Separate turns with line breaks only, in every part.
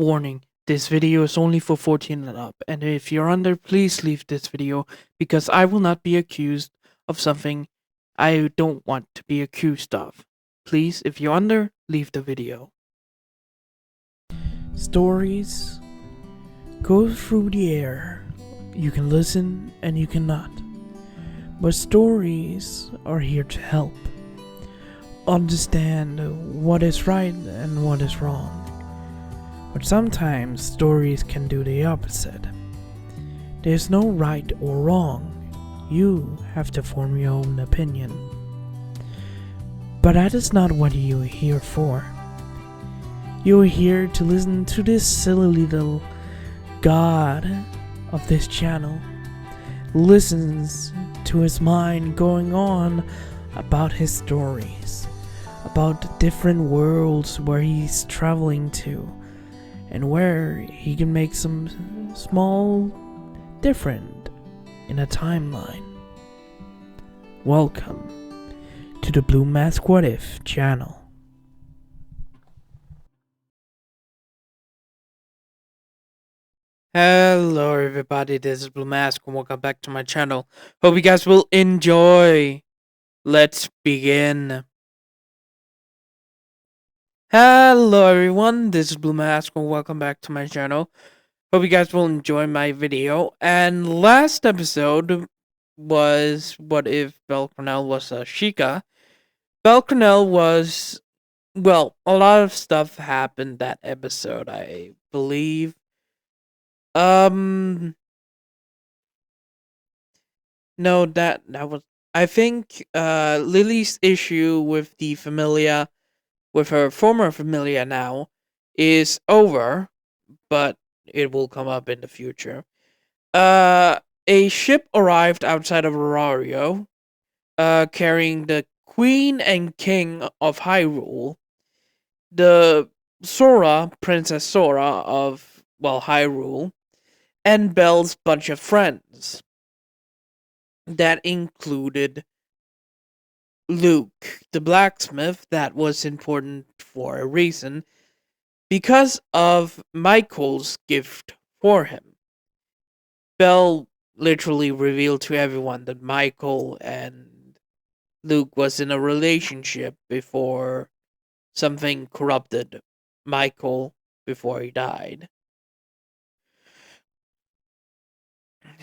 Warning, this video is only for 14 and up, and if you're under, please leave this video because I will not be accused of something I don't want to be accused of. Please, if you're under, leave the video. Stories go through the air. You can listen and you cannot. But stories are here to help. Understand what is right and what is wrong. But sometimes stories can do the opposite. There's no right or wrong. You have to form your own opinion. But that is not what you're here for. You're here to listen to this silly little god of this channel. Listens to his mind going on about his stories, about the different worlds where he's traveling to, and where he can make some small different in a timeline. Welcome to the Blue Mask What If channel. Hello everybody, this is Blue Mask and welcome back to my channel. Hope you guys will enjoy. Let's begin. Hello everyone, this is Blue Mask and welcome back to my channel. Hope you guys will enjoy my video. And last episode was what if Bell Cranel was a Sheikah. Bell Cranel was, well, a lot of stuff happened that episode, I believe. No, that was, I think, Lily's issue with the familia, with her former familia now, is over, but it will come up in the future. A ship arrived outside of Aurario, carrying the Queen and King of Hyrule, the Sora, Princess Sora of, well, Hyrule, and Belle's bunch of friends. That included Luke, the blacksmith, that was important for a reason, because of Michael's gift for him. Belle literally revealed to everyone that Michael and Luke was in a relationship before something corrupted Michael before he died.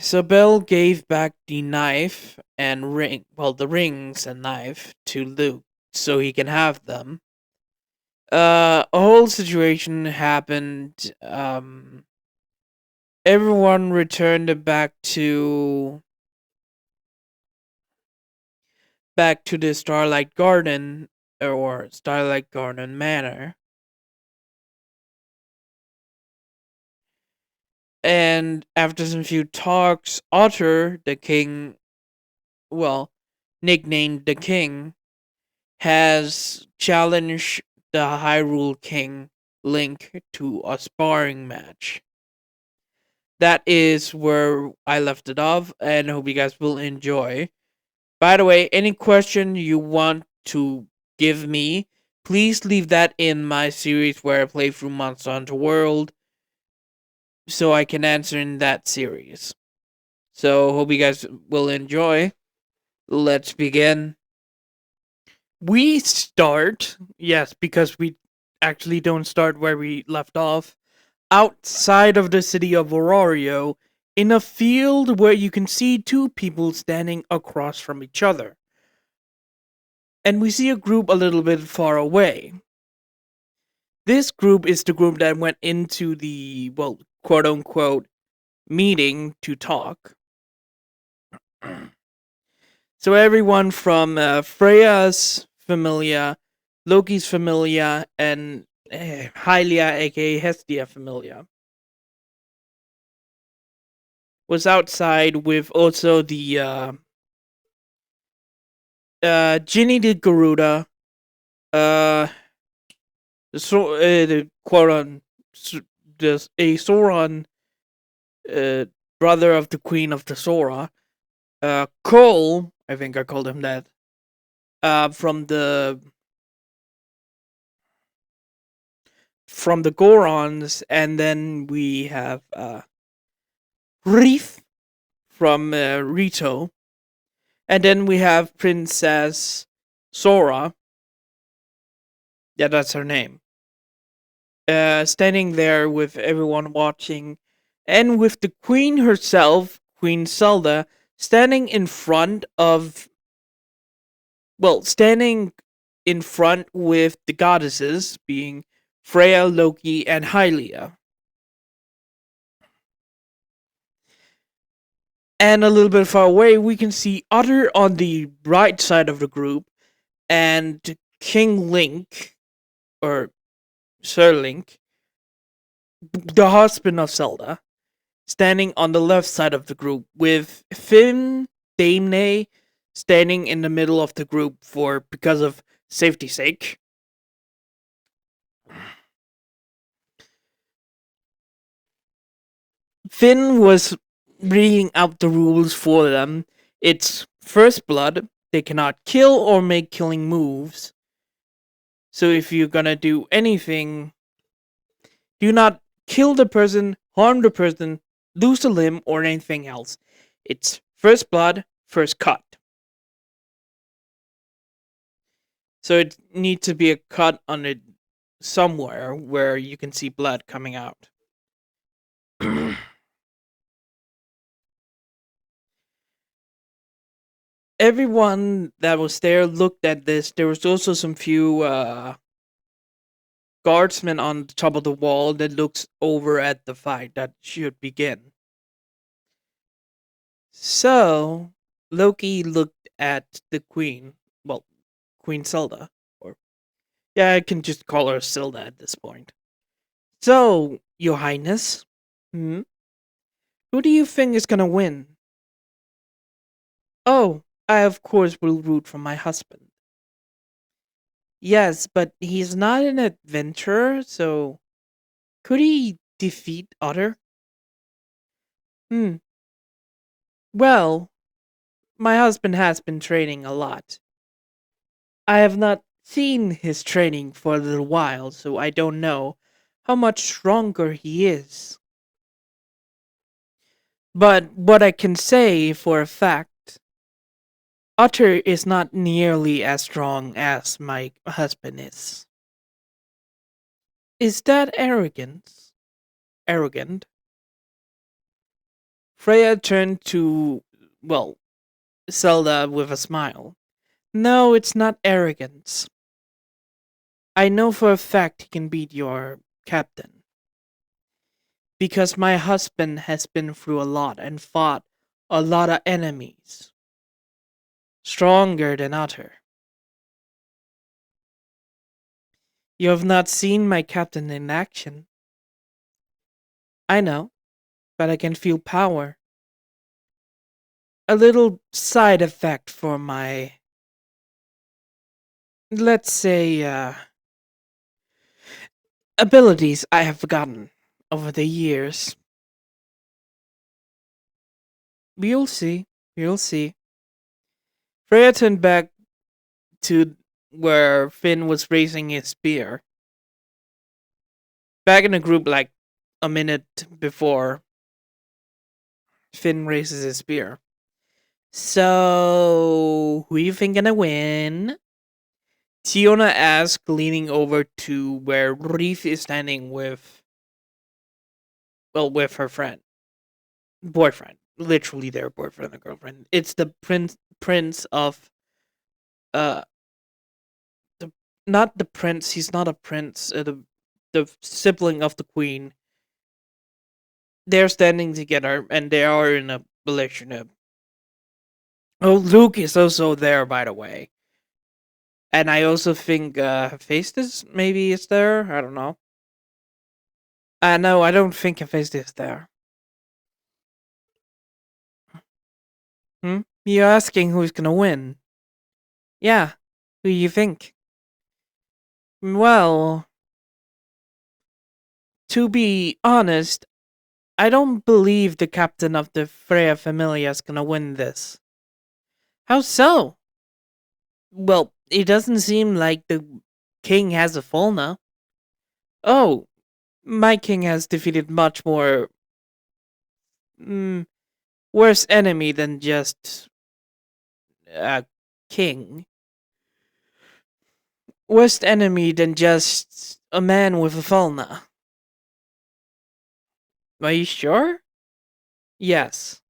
So Belle gave back the knife and ring, well, the rings and knife to Luke so he can have them. A whole situation happened. Everyone returned back to the Starlight Garden, or Starlight Garden Manor. And after some few talks, Otter, the king, well, nicknamed the king, has challenged the Hyrule King, Link, to a sparring match. That is where I left it off, and I hope you guys will enjoy. By the way, any question you want to give me, please leave that in my series where I play through Monster Hunter World, so I can answer in that series. So, hope you guys will enjoy. Let's begin. We start, yes, because we actually don't start where we left off, outside of the city of Aurario, in a field where you can see two people standing across from each other. And we see a group a little bit far away. This group is the group that went into the, well, quote-unquote, meeting to talk. So everyone from Freya's familia, Loki's familia, and Hylia, aka Hestia familia, was outside with also the Ginny the Garuda, the quote a Sauron brother of the Queen of the Sora, Cole, I think I called him that, from the from the Gorons, and then we have Reef from Rito, and then we have Princess Sora. Yeah, that's her name. Standing there with everyone watching, and with the Queen herself, Queen Zelda, standing in front of, standing in front with the goddesses, being Freya, Loki, and Hylia. And a little bit far away, we can see Otter on the right side of the group, and King Link, or Sir Link, the husband of Zelda, standing on the left side of the group, with Finn Damnay standing in the middle of the group for because of safety's sake. Finn was reading out the rules for them. It's first blood. They cannot kill or make killing moves. So if you're gonna do anything, do not kill the person, harm the person, lose a limb, or anything else. It's first blood, first cut. So it needs to be a cut on it somewhere where you can see blood coming out. Everyone that was there looked at this. There was also some few guardsmen on the top of the wall that looks over at the fight that should begin. So Loki looked at the queen. Well, Queen Zelda. Or yeah, I can just call her Zelda at this point. So, Your Highness, who do you think is gonna win? Oh, I of course will root for my husband. Yes, but he's not an adventurer, so could he defeat Otter? Hmm. Well, my husband has been training a lot. I have not seen his training for a little while, so I don't know how much stronger he is. But what I can say for a fact, Otter is not nearly as strong as my husband is. Is that arrogance? Arrogant? Freya turned to, well, Zelda with a smile. No, it's not arrogance. I know for a fact he can beat your captain. Because my husband has been through a lot and fought a lot of enemies. Stronger than Otter. You have not seen my captain in action. I know, but I can feel power. A little side effect for my, let's say, abilities I have gotten over the years. We'll see. We'll see. Freya turned back to where Finn was raising his spear. Back in the group, like a minute before Finn raises his spear. So, who you think gonna win? Tiona asked, leaning over to where Reef is standing with, with her boyfriend, literally their boyfriend and girlfriend. It's the prince of, uh, the not the prince. He's not a prince. The sibling of the queen. They're standing together, and they are in a relationship. Oh, Luke is also there, by the way. And I also think Hephaestus maybe is there. I don't know. No, I don't think Hephaestus is there. You're asking who's gonna win? Yeah. Who you think? Well, to be honest, I don't believe the captain of the Freya Familia is gonna win this. How so? Well, it doesn't seem like the king has a fall now. Oh, My king has defeated much more mm, worse enemy than just a king. Worst enemy than just a man with a falna. Are you sure? Yes.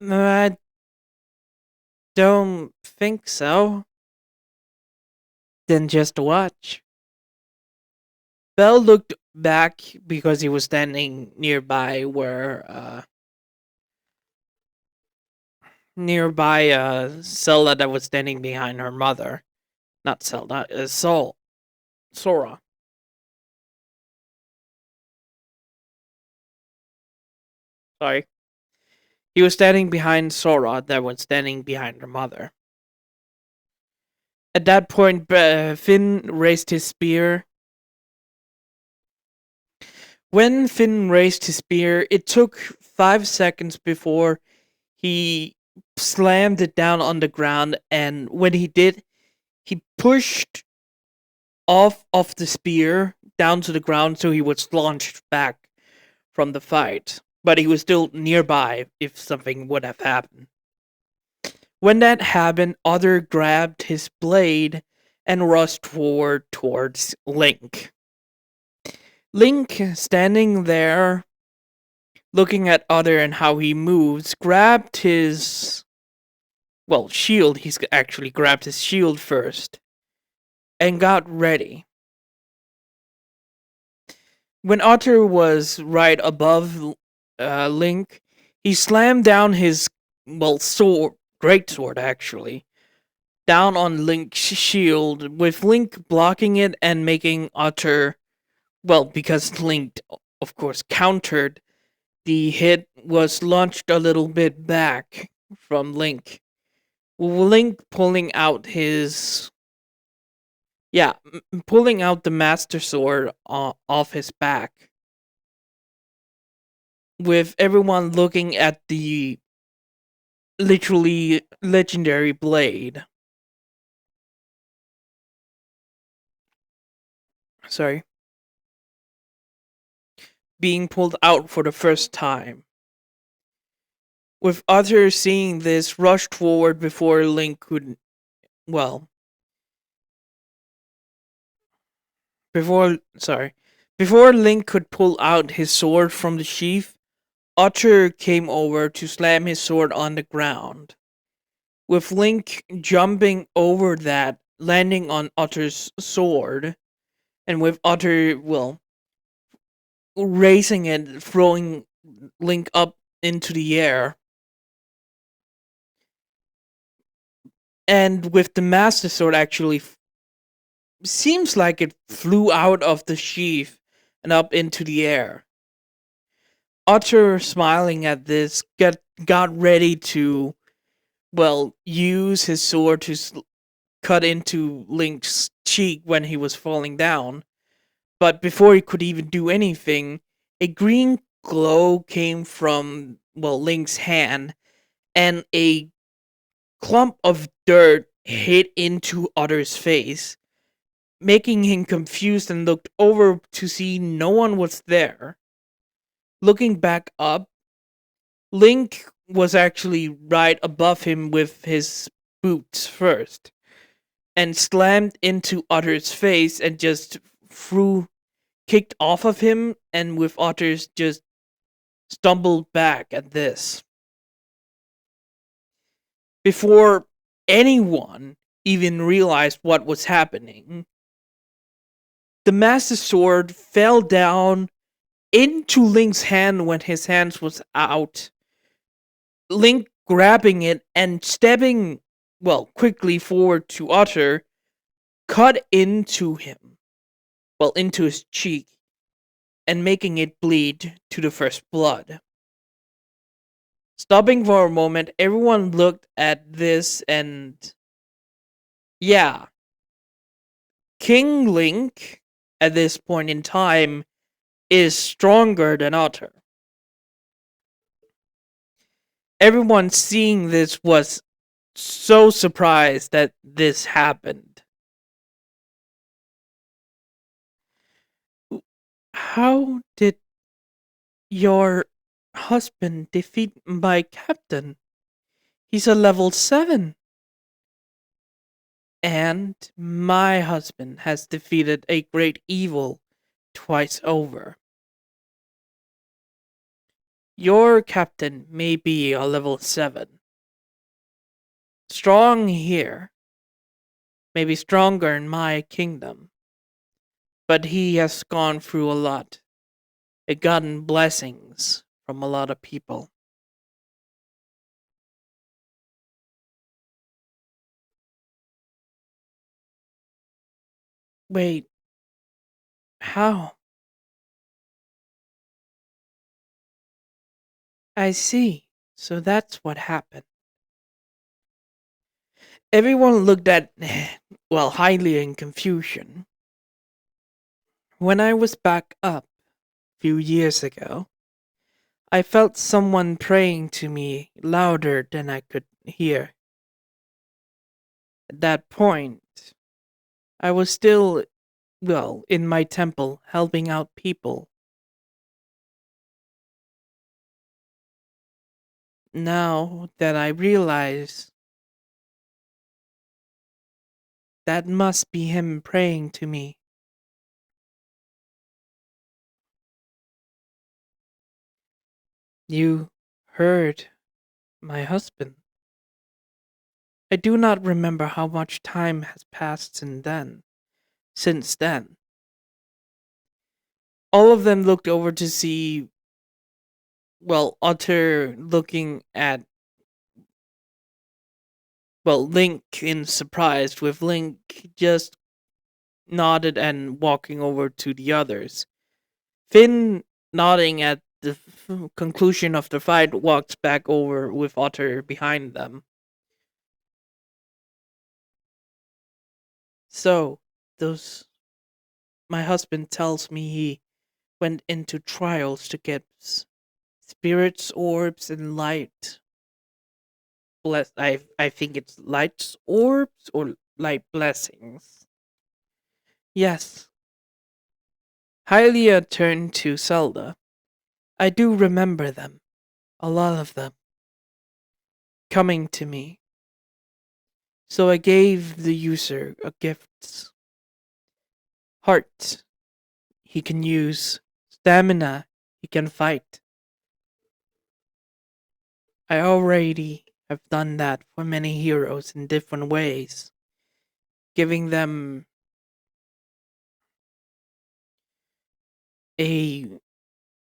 I don't think so. Then just watch. Bell looked back because he was standing nearby Zelda that was standing behind her mother. Not Zelda, Sora. Sorry. He was standing behind Sora that was standing behind her mother. At that point, Finn raised his spear. When Finn raised his spear, it took 5 seconds before he slammed it down on the ground, and when he did, he pushed off of the spear down to the ground so he was launched back from the fight. But he was still nearby if something would have happened. When that happened, Otter grabbed his blade and rushed forward towards Link. Link, standing there, looking at Otter and how he moves, grabbed his shield. He's actually grabbed his shield first and got ready. When Otter was right above Link, he slammed down his sword, great sword actually, down on Link's shield, with Link blocking it and making Otter, because Link, of course, countered, the hit was launched a little bit back from Link. Link pulling out the Master Sword off his back, with everyone looking at the literally legendary blade. Sorry. Being pulled out for the first time. With others seeing this, rushed forward before Link could, well, before Link could pull out his sword from the sheath, Otter came over to slam his sword on the ground. With Link jumping over that, landing on Otter's sword, and with Otter, raising it, throwing Link up into the air. And with the Master Sword actually seems like it flew out of the sheath and up into the air. Otter, smiling at this, got ready to, use his sword to cut into Link's cheek when he was falling down. But before he could even do anything, a green glow came from, Link's hand, and a clump of dirt hit into Otter's face, making him confused and looked over to see no one was there. Looking back up, Link was actually right above him with his boots first, and slammed into Otter's face and just kicked off of him, and with Otter's just stumbled back at this. Before anyone even realized what was happening, the Master Sword fell down into Link's hand when his hands was out. Link grabbing it and stepping, quickly forward to Otter, cut into him, into his cheek, and making it bleed to the first blood. Stopping for a moment, everyone looked at this and, yeah, King Link, at this point in time, is stronger than Otter. Everyone seeing this was so surprised that this happened. How did your husband defeat my captain? He's a level 7. And my husband has defeated a great evil twice over. Your captain may be a level 7. Strong here, maybe stronger in my kingdom. But he has gone through a lot. It gotten blessings from a lot of people. Wait, how? I see. So that's what happened. Everyone looked at, well, highly in confusion. When I was back up a few years ago, I felt someone praying to me louder than I could hear. At that point, I was still, well, in my temple helping out people. Now that I realize that must be him praying to me. You heard my husband. I do not remember how much time has passed since then. All of them looked over to see, well, Otter looking at, well, Link in surprise, with Link just nodded and walking over to the others. Finn, nodding at the conclusion of the fight, walked back over with Otter behind them. So, those. My husband tells me he went into trials to get spirits, orbs, and light. I think it's light orbs or light blessings. Yes. Hylia turned to Zelda. I do remember them. A lot of them. Coming to me. So I gave the user a gift. Heart. He can use. Stamina. He can fight. I already have done that for many heroes in different ways. Giving them a.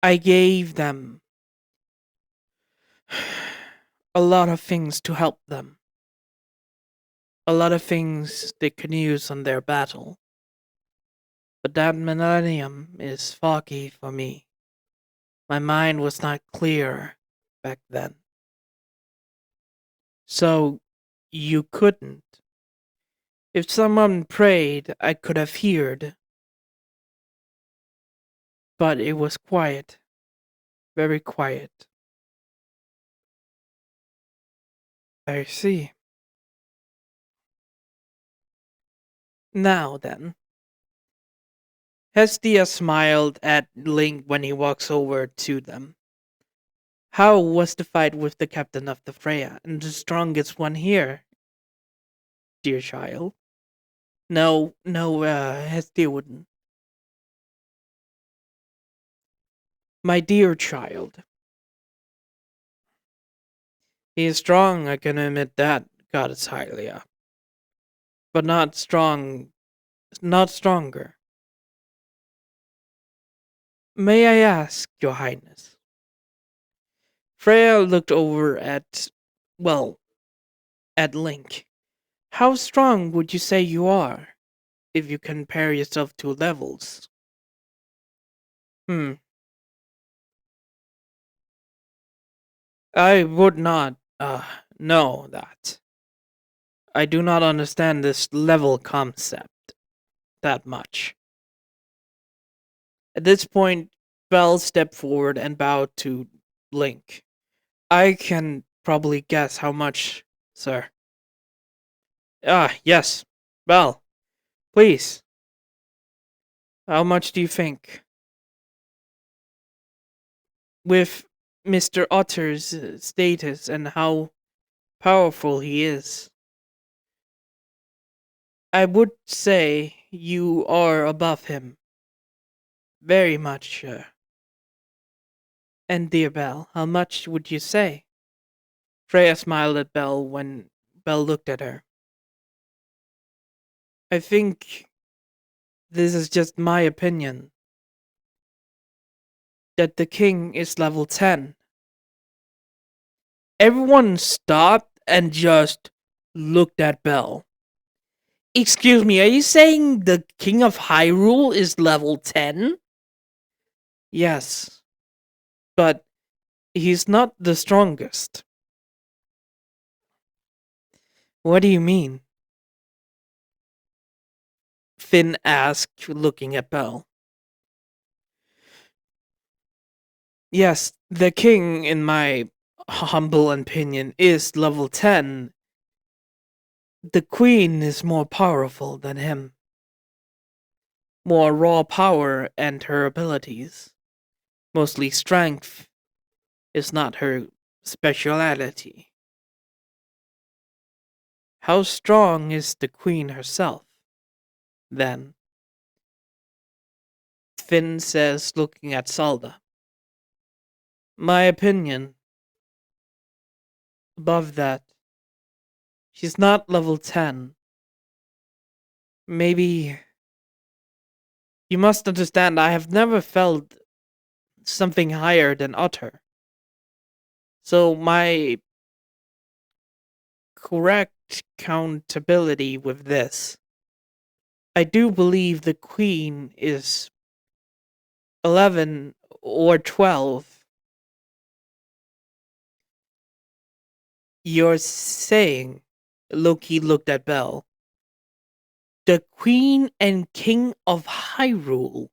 I gave them a lot of things to help them. A lot of things they can use on their battle. But that millennium is foggy for me. My mind was not clear back then. So, you couldn't. If someone prayed, I could have heard. But it was quiet. Very quiet. I see. Now then. Hestia smiled at Link when he walks over to them. How was the fight with the captain of the Freya and the strongest one here, dear child? No, Hestia wouldn't. My dear child. He is strong, I can admit that, Goddess Hylia. But not stronger. May I ask, your highness? Freya looked over at, well, at Link. How strong would you say you are, if you compare yourself to levels? Hmm, I would not, know that. I do not understand this level concept that much. At this point, Belle stepped forward and bowed to Link. I can probably guess how much, sir. Ah, yes. Belle, please. How much do you think? with Mr. Otter's status and how powerful he is. I would say you are above him. Very much, sir. And dear Belle, how much would you say? Freya smiled at Belle when Belle looked at her. I think this is just my opinion. That the king is level 10. Everyone stopped and just looked at Belle. Excuse me, are you saying the king of Hyrule is level 10? Yes, but he's not the strongest. What do you mean? Finn asked, looking at Belle. Yes, the king, in my humble opinion, is level 10. The queen is more powerful than him. More raw power and her abilities. Mostly strength is not her speciality. How strong is the queen herself, then? Finn says, looking at Zelda. My opinion. Above that. She's not level 10. Maybe. You must understand, I have never felt something higher than Otter. So my correct countability with this. I do believe the queen is 11 or 12. You're saying, Loki looked at Belle, the queen and king of Hyrule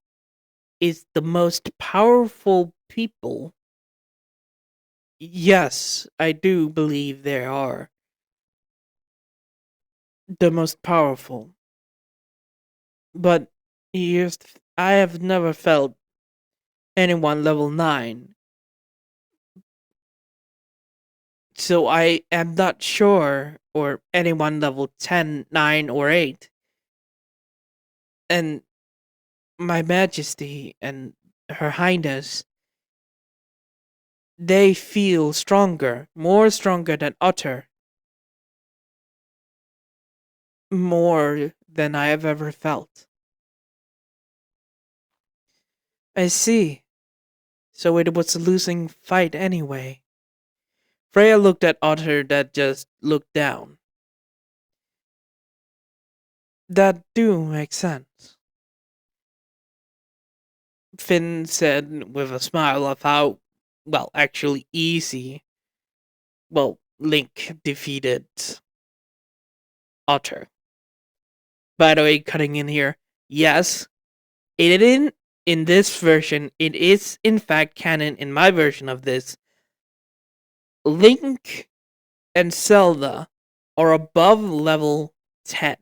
is the most powerful people. Yes, I do believe they are the most powerful. But here's I have never felt anyone level 9. So I am not sure, or anyone level 10, 9, or 8. And my majesty and her highness, they feel stronger, more stronger than Otter. More than I have ever felt. I see. So it was a losing fight anyway. Freya looked at Otter that just looked down. That do make sense. Finn said with a smile of how, well, actually easy, well, Link defeated Otter. By the way, cutting in here, yes, it didn't, in this version, it is in fact canon in my version of this. Link and Zelda are above level 10.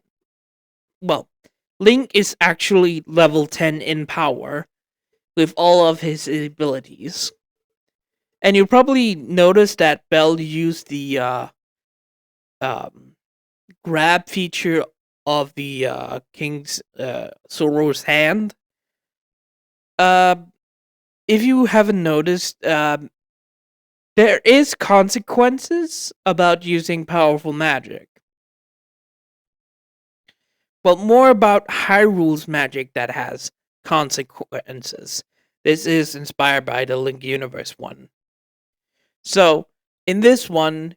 Well, Link is actually level 10 in power with all of his abilities. And you probably noticed that Belle used the grab feature of the King's Sorrow's hand. If you haven't noticed, there is consequences about using powerful magic. Well, more about Hyrule's magic that has consequences. This is inspired by the Link Universe one. So, in this one,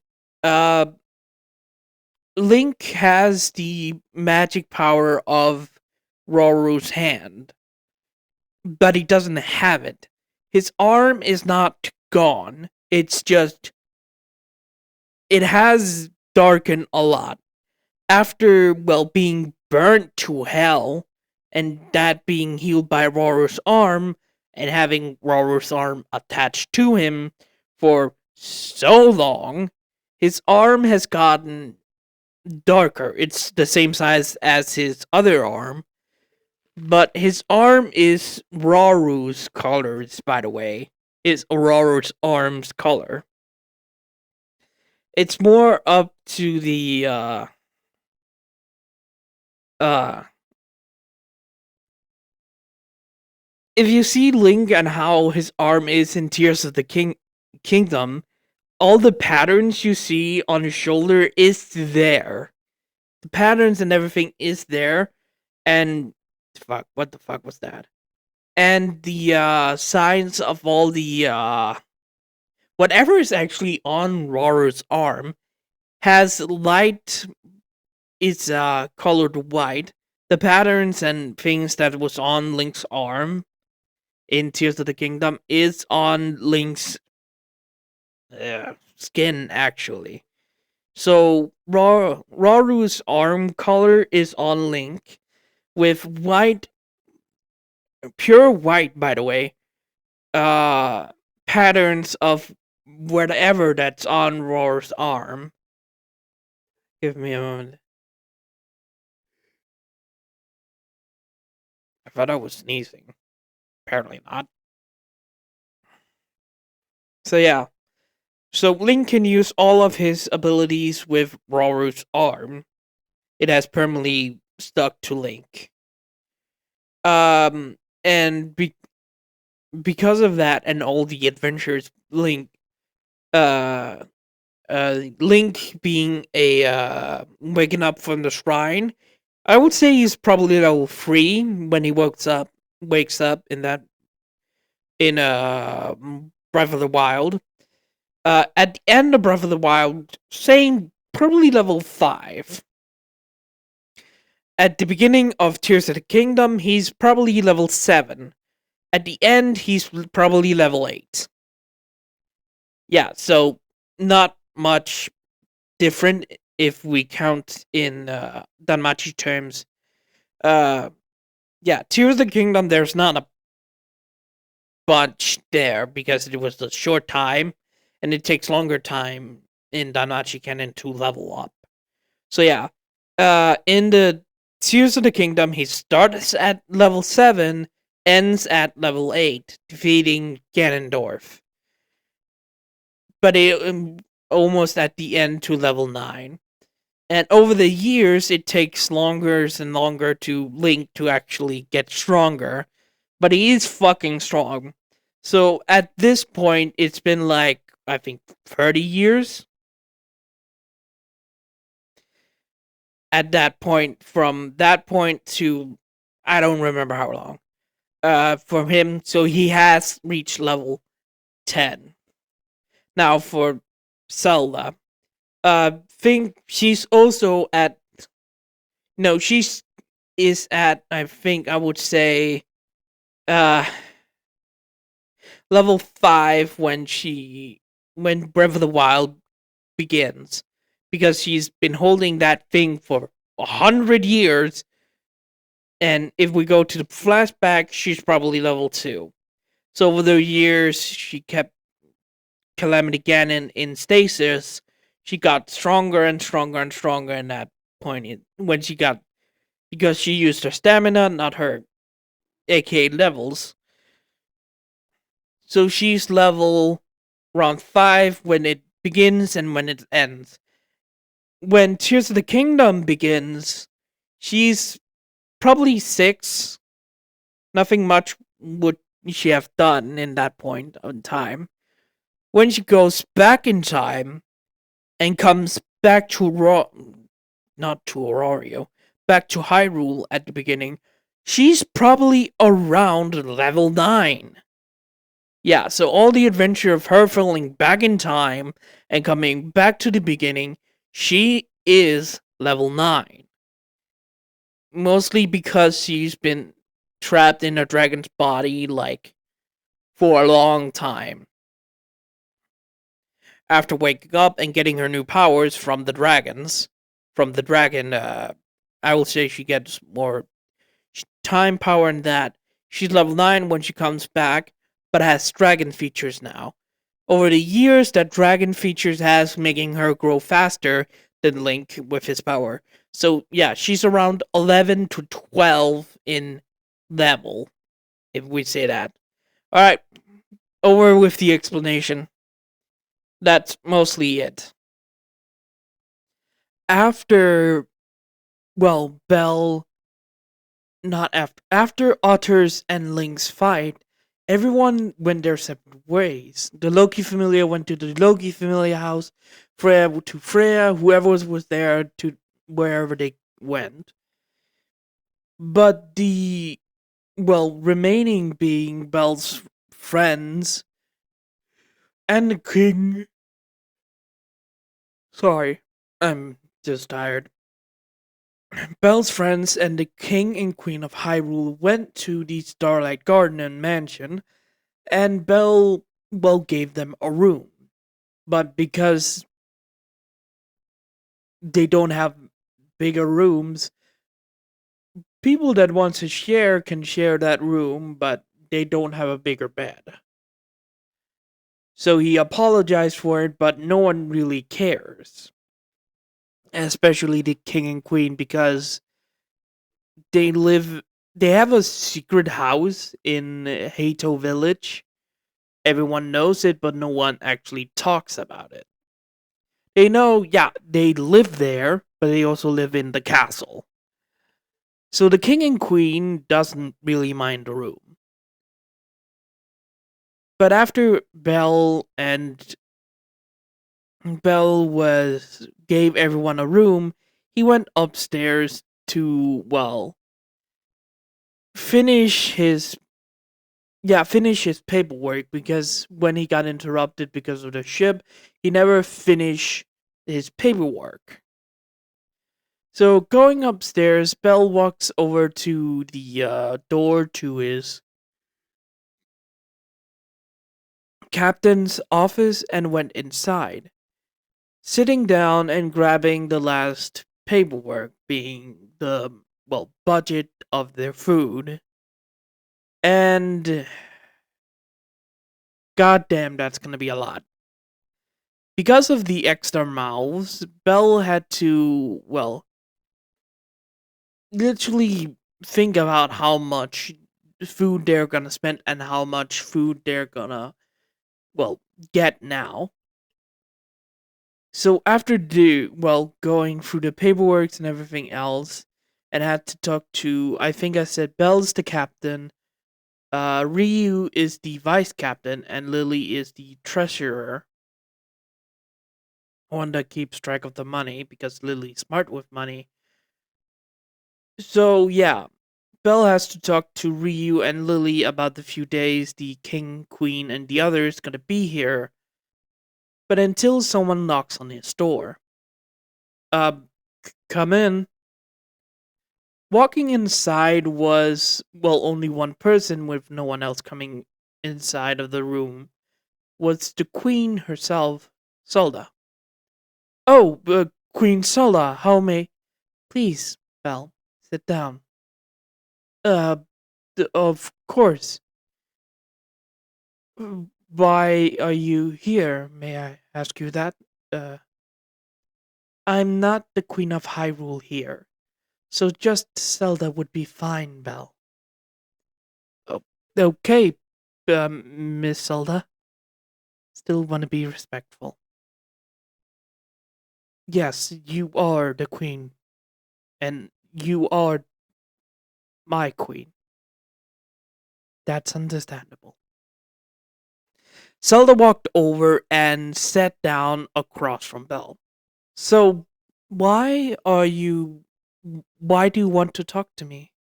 Link has the magic power of Roru's hand, but he doesn't have it. His arm is not gone. It's just, it has darkened a lot. After, well, being burnt to hell, and that being healed by Roru's arm, and having Roru's arm attached to him for so long, his arm has gotten darker. It's the same size as his other arm, but his arm is Roru's colors, by the way. is Aurora's arm's color. It's more up to the uh if you see Link and how his arm is in Tears of the Kingdom, all the patterns you see on his shoulder is there. The patterns and everything is there, and fuck, what the fuck was that? And the signs of all the whatever is actually on Rora's arm has light. It's colored white. The patterns and things that was on Link's arm in Tears of the Kingdom is on Link's skin, actually. So Raru's arm color is on Link with white, pure white, by the way, patterns of whatever that's on Roar's arm. Give me a moment. I thought I was sneezing. Apparently not. So yeah. So Link can use all of his abilities with Roar's arm. It has permanently stuck to Link. And because of that and all the adventures Link Link being a waking up from the shrine, I would say he's probably level 3 when he wakes up in Breath of the Wild. At the end of Breath of the Wild, saying probably level 5. At the beginning of Tears of the Kingdom, he's probably level 7. At the end, he's probably level 8. Yeah, so not much different if we count in Danmachi terms. Yeah, Tears of the Kingdom, there's not a bunch there because it was a short time, and it takes longer time in Danmachi Canon to level up. So yeah, in the Tears of the Kingdom, he starts at level 7, ends at level 8, defeating Ganondorf. But it almost at the end to level 9. And over the years, it takes longer and longer to Link to actually get stronger. But he is fucking strong. So at this point, it's been like, I think, 30 years. At that point, from that point to, I don't remember how long. From him, so he has reached level 10. Now for Zelda, think she's also at, no, she's is at, I think I would say, level 5 when Breath of the Wild begins, because she's been holding that thing for 100 years. And if we go to the flashback, she's probably level 2. So over the years, she kept Calamity Ganon in stasis. She got stronger and stronger and stronger in that point when she got, because she used her stamina, not her aka levels. So she's level around 5 when it begins and when it ends. When Tears of the Kingdom begins, she's probably 6. Nothing much would she have done in that point in time. When she goes back in time and comes back to not to Aurario, back to Hyrule at the beginning, she's probably around level 9. Yeah, so all the adventure of her falling back in time and coming back to the beginning, she is level 9. Mostly because she's been trapped in a dragon's body, like, for a long time. After waking up and getting her new powers from the dragons, I will say she gets more time power in that. She's level 9 when she comes back, but has dragon features now. Over the years, that dragon features has making her grow faster than Link with his power. So yeah, she's around 11 to 12 in level, if we say that. Alright, Over with the explanation. That's mostly it. After, well, Bell, not after Otters and Lynx fight, everyone went their separate ways. The Loki Familia went to the Loki Familia house, Freya to Freya, whoever was there to wherever they went. But the, well, remaining being Bell's friends and the king. Sorry, I'm just tired. Belle's friends and the king and queen of Hyrule went to the Starlight Garden and Mansion, and Belle, well, gave them a room. But because they don't have bigger rooms, people that want to share can share that room, but they don't have a bigger bed. So he apologized for it, but no one really cares. Especially the king and queen, because they live they have a secret house in Hato village. Everyone knows it, but no one actually talks about it. They know, yeah, they live there, but they also live in the castle. So the king and queen doesn't really mind the room. But after Bell was gave everyone a room, he went upstairs to, well, finish his finish his paperwork, because when he got interrupted because of the ship, he never finished his paperwork. So going upstairs, Bell walks over to the door to his captain's office and went inside, sitting down and grabbing the last paperwork, being the, well, budget of their food. And goddamn, that's gonna be a lot. Because of the extra mouths, Bell had to, well, literally think about how much food they're gonna spend and how much food they're gonna, well, get now. So after going through the paperwork and everything else, and had to talk to, I think I said Bell's the captain, Ryu is the vice captain, and Lily is the treasurer, one that keeps track of the money because Lily's smart with money. So yeah, Belle has to talk to Ryu and Lily about the few days the king, queen, and the others gonna be here. But until someone knocks on his door. Uh, come in. Walking inside was, well, only one person with no one else coming inside of the room. Was the queen herself, Zelda. Oh, Queen Zelda, how may... Please, Belle, sit down. Uh, of course. Why are you here? May I ask you that? Uh, I'm not the Queen of Hyrule here, so just Zelda would be fine, Belle. Oh, okay, Miss Zelda. Still want to be respectful. Yes, you are the Queen, and you are my Queen. That's understandable. Zelda walked over and sat down across from Belle. So, why are you. Why do you want to talk to me?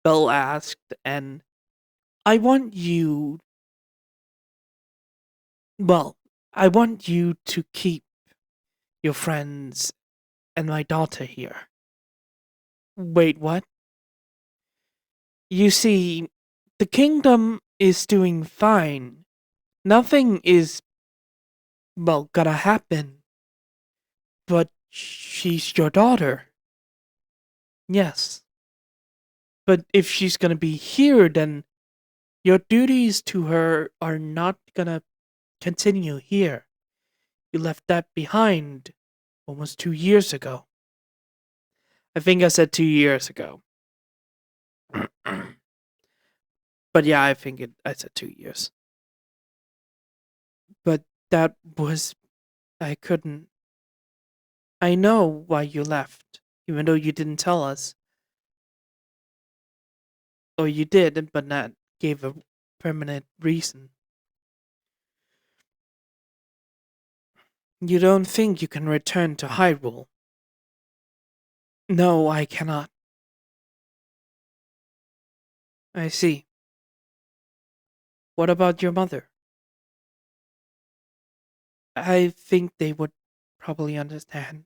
Belle asked, and I want you. Well, I want you to keep your friends and my daughter here. Wait, what? You see, the kingdom is doing fine. Nothing is, well, gonna happen. But she's your daughter. Yes. But if she's gonna be here, then your duties to her are not gonna continue here. You left that behind almost 2 years ago. I think I said 2 years ago. But yeah, I said 2 years. But that was. I couldn't. I know why you left, even though you didn't tell us. Or you did, but not gave a permanent reason. You don't think you can return to Hyrule? No, I cannot. I see. What about your mother? I think they would probably understand.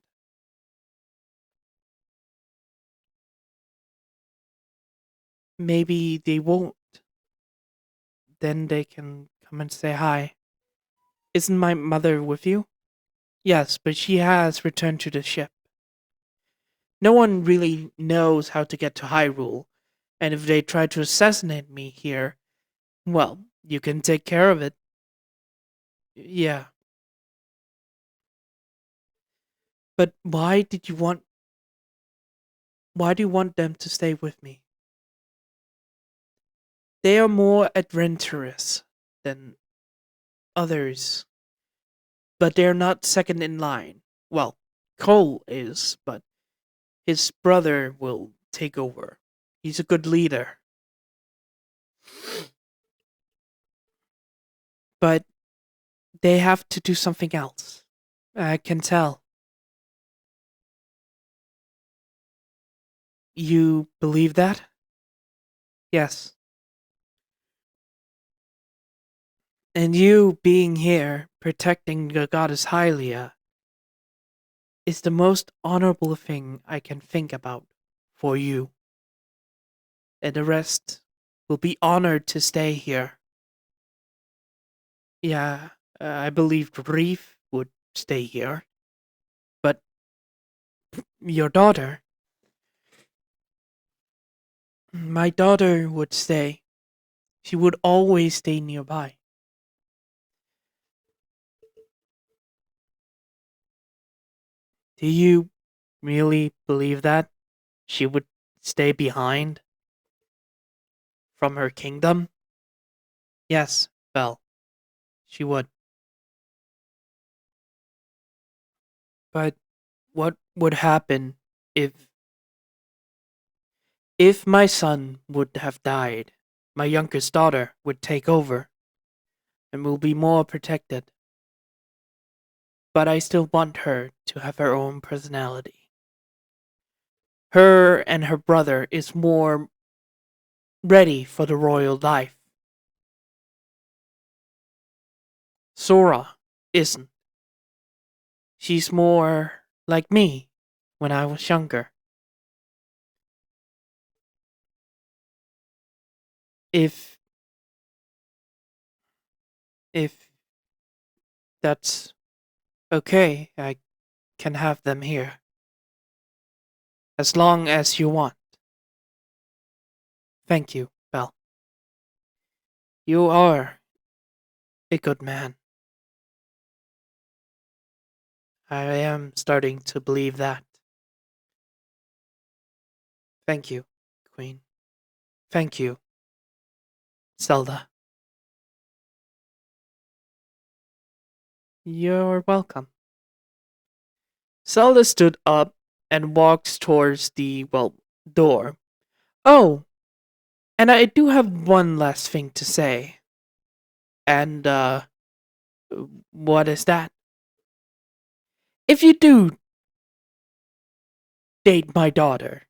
Maybe they won't. Then they can come and say hi. Isn't my mother with you? Yes, but she has returned to the ship. No one really knows how to get to Hyrule, and if they try to assassinate me here, well, you can take care of it. Yeah, but why do you want them to stay with me? They are more adventurous than others, but they're not second in line. Well, Cole is, but his brother will take over. He's a good leader. But they have to do something else. I can tell. You believe that? Yes. And you being here, protecting the goddess Hylia, is the most honorable thing I can think about for you. And the rest will be honored to stay here. Yeah, I believe Reef would stay here. But your daughter, my daughter would stay. She would always stay nearby. Do you really believe that? She would stay behind from her kingdom? Yes, Belle, she would. But what would happen if my son would have died? My youngest daughter would take over and will be more protected. But I still want her to have her own personality. Her and her brother is more ready for the royal life. Sora isn't. She's more like me when I was younger. If if that's okay, I can have them here. As long as you want. Thank you, Belle. You are a good man. I am starting to believe that. Thank you, Queen. Thank you, Zelda. You're welcome. Zelda stood up and walks towards the, well, door. Oh, and I do have one last thing to say. And, what is that? If you do date my daughter,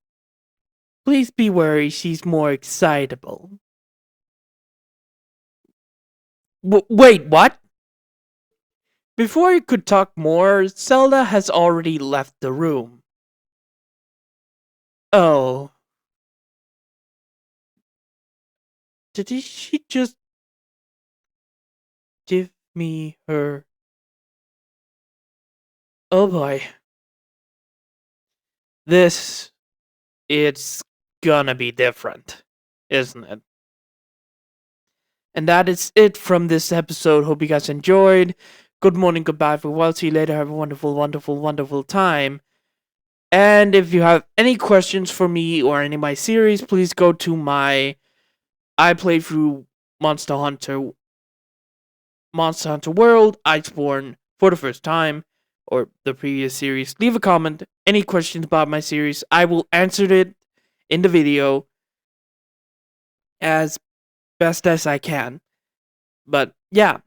please be wary she's more excitable. Wait, what? Before he could talk more, Zelda has already left the room. Oh. Did she just give me her? Oh boy. This, it's gonna be different, isn't it? And that is it from this episode. Hope you guys enjoyed. Good morning, goodbye, farewell. See you later. Have a wonderful, wonderful, wonderful time. And if you have any questions for me or any of my series, please go to my I play through Monster Hunter Monster Hunter World, Iceborne for the first time, or the previous series, leave a comment. Any questions about my series, I will answer it in the video as best as I can. But yeah,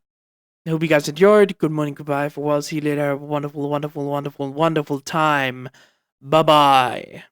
I hope you guys enjoyed. Good morning, goodbye, farewell, see you later. Have a wonderful, wonderful, wonderful, wonderful time. Bye bye.